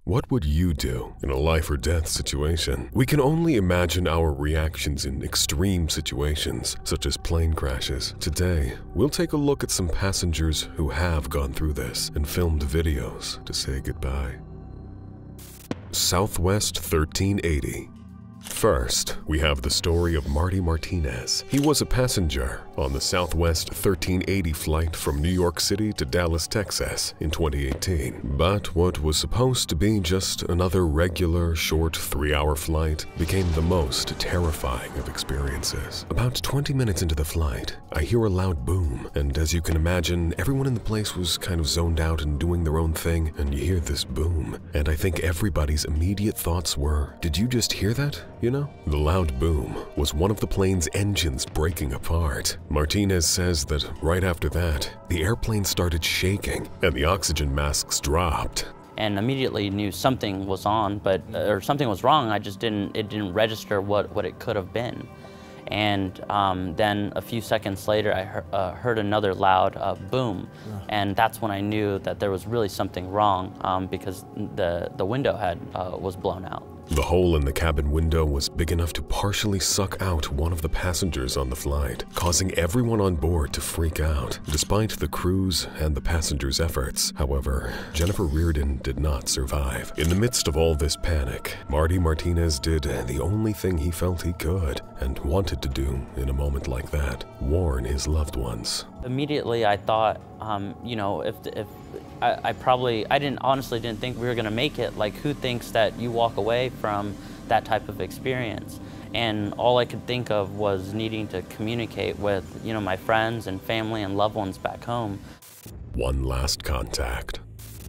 What would you do in a life or death situation? We can only imagine our reactions in extreme situations, such as plane crashes. Today, we'll take a look at some passengers who have gone through this and filmed videos to say goodbye. Southwest 1380. First, we have the story of Marty Martinez. He was a passenger on the Southwest 1380 flight from New York City to Dallas, Texas in 2018. But what was supposed to be just another regular, short 3-hour flight became the most terrifying of experiences. About 20 minutes into the flight, I hear a loud boom, and as you can imagine, everyone in the place was kind of zoned out and doing their own thing, and you hear this boom, and I think everybody's immediate thoughts were, did you just hear that? You know? The loud boom was one of the plane's engines breaking apart. Martinez says that right after that, the airplane started shaking and the oxygen masks dropped. And immediately knew something was on, or something was wrong. It didn't register what it could have been. And then a few seconds later, I heard another loud boom. And that's when I knew that there was really something wrong because the window was blown out. The hole in the cabin window was big enough to partially suck out one of the passengers on the flight, causing everyone on board to freak out. Despite the crew's and the passengers' efforts, however, Jennifer Reardon did not survive. In the midst of all this panic, Marty Martinez did the only thing he felt he could and wanted to do in a moment like that: warn his loved ones. Immediately I thought, you know, if I honestly didn't think we were gonna make it. Like, who thinks that you walk away from that type of experience? And all I could think of was needing to communicate with, you know, my friends and family and loved ones back home. One last contact.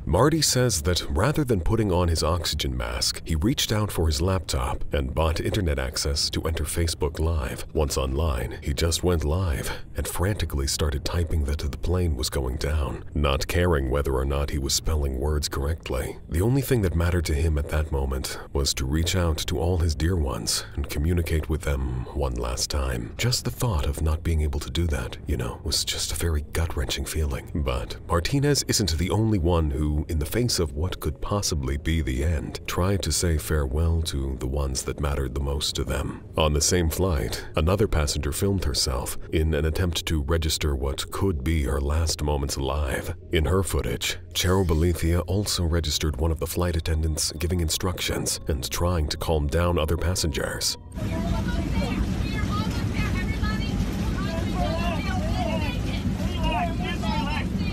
Marty says that rather than putting on his oxygen mask, he reached out for his laptop and bought internet access to enter Facebook Live. Once online, he just went live and frantically started typing that the plane was going down, not caring whether or not he was spelling words correctly. The only thing that mattered to him at that moment was to reach out to all his dear ones and communicate with them one last time. Just the thought of not being able to do that, you know, was just a very gut-wrenching feeling. But Martinez isn't the only one who, in the face of what could possibly be the end, tried to say farewell to the ones that mattered the most to them. On the same flight, another passenger filmed herself in an attempt to register what could be her last moments alive. In her footage, Cherub Alethea also registered one of the flight attendants giving instructions and trying to calm down other passengers.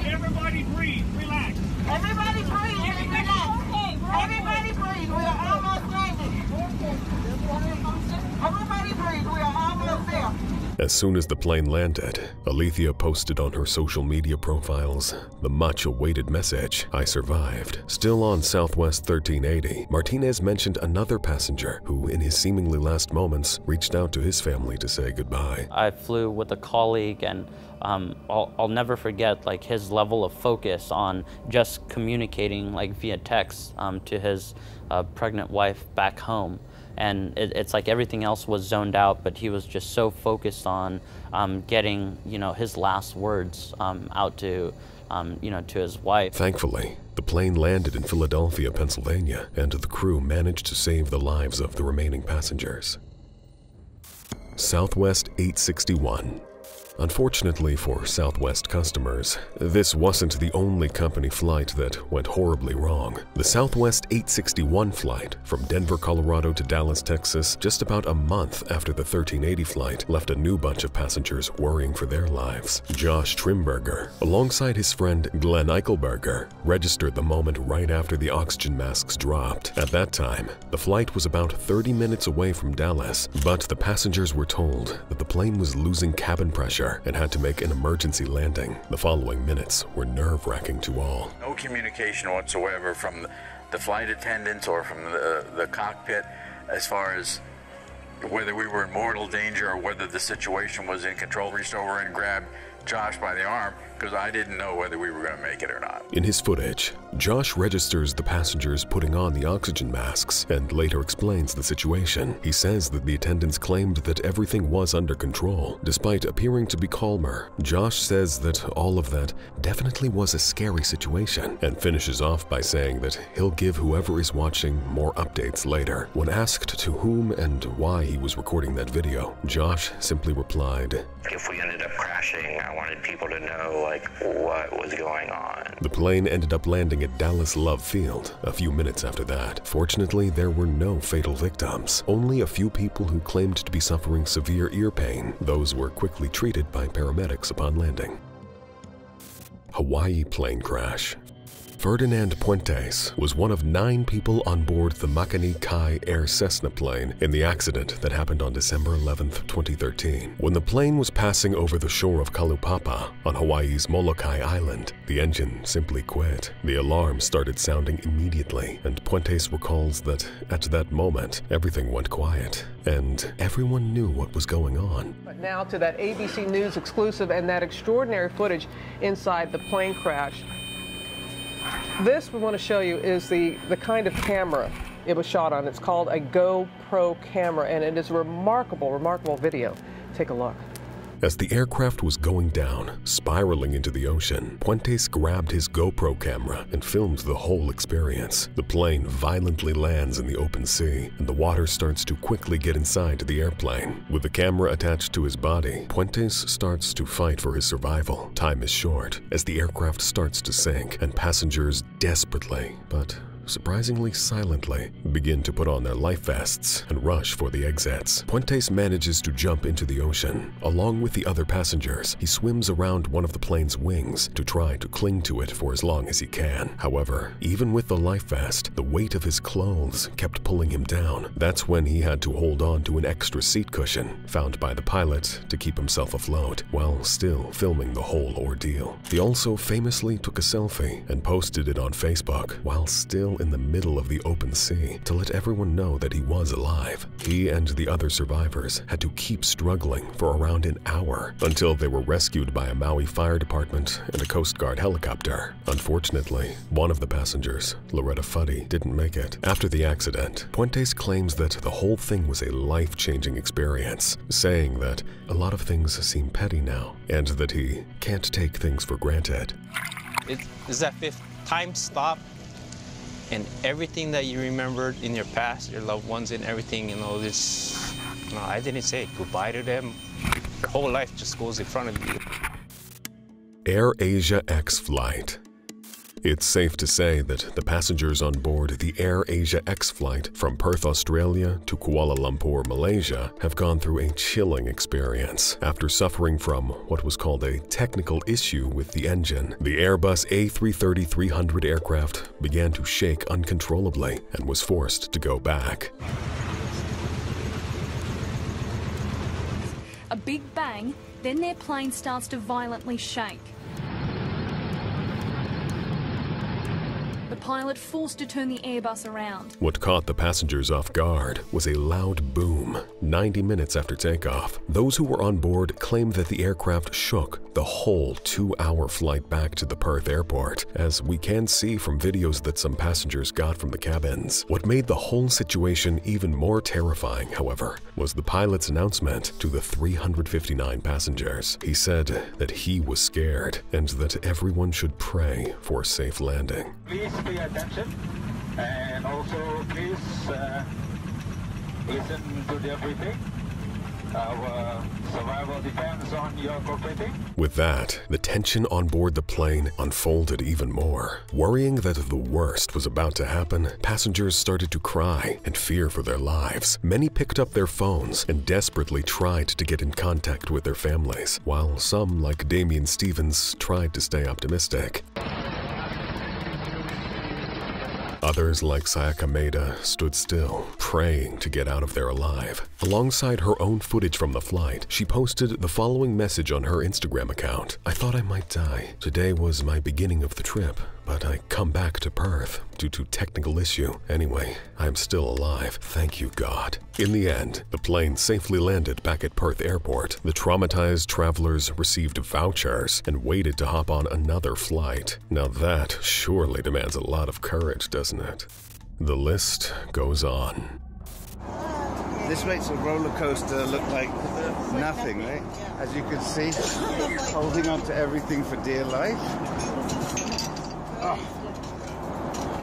Everybody breathe, relax. Everybody breathe, relax. Everybody breathe, we are almost landing. Everybody breathe, we are almost there. As soon as the plane landed, Alethea posted on her social media profiles the much-awaited message, "I survived." Still on Southwest 1380, Martinez mentioned another passenger who, in his seemingly last moments, reached out to his family to say goodbye. I flew with a colleague, and I'll never forget like his level of focus on just communicating like via text to his pregnant wife back home. And it's like everything else was zoned out, but he was just so focused on getting, you know, his last words out to, you know, to his wife. Thankfully, the plane landed in Philadelphia, Pennsylvania, and the crew managed to save the lives of the remaining passengers. Southwest 861. Unfortunately for Southwest customers, this wasn't the only company flight that went horribly wrong. The Southwest 861 flight from Denver, Colorado to Dallas, Texas, just about a month after the 1380 flight, left a new bunch of passengers worrying for their lives. Josh Trimberger, alongside his friend Glenn Eichelberger, registered the moment right after the oxygen masks dropped. At that time, the flight was about 30 minutes away from Dallas, but the passengers were told that the plane was losing cabin pressure and had to make an emergency landing. The following minutes were nerve-wracking to all. No communication whatsoever from the flight attendants or from the cockpit as far as whether we were in mortal danger or whether the situation was in control. Reached over and grabbed Josh by the arm because I didn't know whether we were going to make it or not. In his footage, Josh registers the passengers putting on the oxygen masks and later explains the situation. He says that the attendants claimed that everything was under control, despite appearing to be calmer. Josh says that all of that definitely was a scary situation and finishes off by saying that he'll give whoever is watching more updates later. When asked to whom and why he was recording that video, Josh simply replied, "If we ended up crashing, I wanted people to know, like, what was going on." The plane ended up landing at Dallas Love Field a few minutes after that. Fortunately, there were no fatal victims, only a few people who claimed to be suffering severe ear pain. Those were quickly treated by paramedics upon landing. Hawaii plane crash. Ferdinand Puentes was one of 9 people on board the Makani Kai Air Cessna plane in the accident that happened on December 11, 2013. When the plane was passing over the shore of Kalupapa on Hawaii's Molokai Island, the engine simply quit. The alarm started sounding immediately, and Puentes recalls that at that moment, everything went quiet, and everyone knew what was going on. But now to that ABC News exclusive and that extraordinary footage inside the plane crash. This we want to show you is the kind of camera it was shot on. It's called a GoPro camera, and it is a remarkable video. Take a look. As the aircraft was going down, spiraling into the ocean, Puentes grabbed his GoPro camera and filmed the whole experience. The plane violently lands in the open sea, and the water starts to quickly get inside the airplane. With the camera attached to his body, Puentes starts to fight for his survival. Time is short as the aircraft starts to sink, and passengers desperately, but surprisingly silently, begin to put on their life vests and rush for the exits. Puentes manages to jump into the ocean. Along with the other passengers, he swims around one of the plane's wings to try to cling to it for as long as he can. However, even with the life vest, the weight of his clothes kept pulling him down. That's when he had to hold on to an extra seat cushion found by the pilot to keep himself afloat while still filming the whole ordeal. He also famously took a selfie and posted it on Facebook while still in the middle of the open sea to let everyone know that he was alive. He and the other survivors had to keep struggling for around an hour until they were rescued by a Maui Fire Department and a Coast Guard helicopter. Unfortunately, one of the passengers, Loretta Fuddy, didn't make it. After the accident, Puentes claims that the whole thing was a life-changing experience, saying that a lot of things seem petty now and that he can't take things for granted. It is that fifth time stop, and everything that you remembered in your past, your loved ones and everything, I didn't say goodbye to them. Your whole life just goes in front of you. Air Asia X flight. It's safe to say that the passengers on board the Air Asia X flight from Perth, Australia to Kuala Lumpur, Malaysia have gone through a chilling experience. After suffering from what was called a technical issue with the engine, the Airbus A330-300 aircraft began to shake uncontrollably and was forced to go back. A big bang, then their plane starts to violently shake. The pilot forced to turn the Airbus around. What caught the passengers off guard was a loud boom 90 minutes after takeoff. Those who were on board claimed that the aircraft shook the whole 2-hour flight back to the Perth airport, as we can see from videos that some passengers got from the cabins. What made the whole situation even more terrifying, however, was the pilot's announcement to the 359 passengers. He said that he was scared and that everyone should pray for a safe landing. Please pay attention, and also please listen to the briefing. Our survival depends on your cooperating. With that, the tension on board the plane unfolded even more. Worrying that the worst was about to happen, passengers started to cry and fear for their lives. Many picked up their phones and desperately tried to get in contact with their families, while some, like Damian Stevens, tried to stay optimistic. Others, like Sayaka Maeda, stood still, praying to get out of there alive. Alongside her own footage from the flight, she posted the following message on her Instagram account. "I thought I might die. Today was my beginning of the trip, but I come back to Perth due to technical issue. Anyway, I'm still alive, thank you God. In the end, the plane safely landed back at Perth Airport. The traumatized travelers received vouchers and waited to hop on another flight. Now that surely demands a lot of courage, doesn't it? The list goes on. This makes a roller coaster look like nothing, right? As you can see, holding on to everything for dear life. Oh.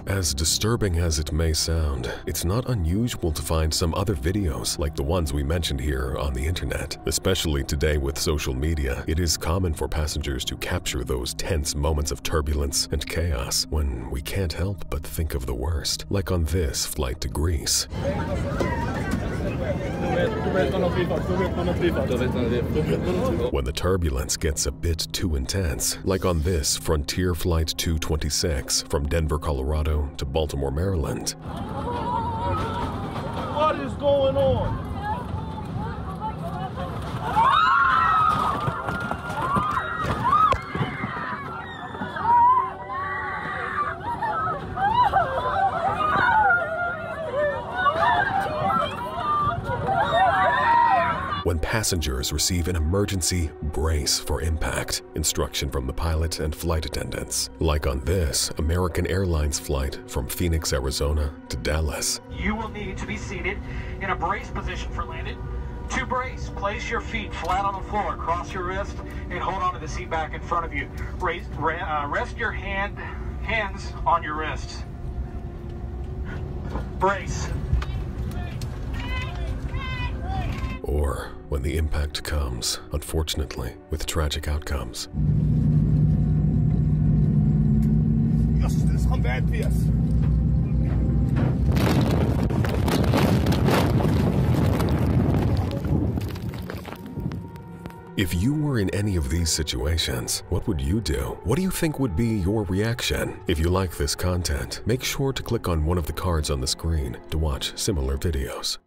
As disturbing as it may sound, it's not unusual to find some other videos like the ones we mentioned here on the internet. Especially today with social media, it is common for passengers to capture those tense moments of turbulence and chaos when we can't help but think of the worst, like on this flight to Greece. When the turbulence gets a bit too intense, like on this Frontier Flight 226 from Denver, Colorado to Baltimore, Maryland. What is going on? When passengers receive an emergency brace for impact instruction from the pilot and flight attendants, like on this American Airlines flight from Phoenix, Arizona to Dallas. You will need to be seated in a brace position for landing. To brace, place your feet flat on the floor, cross your wrist, and hold on to the seat back in front of you. Rest your hands on your wrists. Brace. Or when the impact comes, unfortunately, with tragic outcomes. If you were in any of these situations, what would you do? What do you think would be your reaction? If you like this content, make sure to click on one of the cards on the screen to watch similar videos.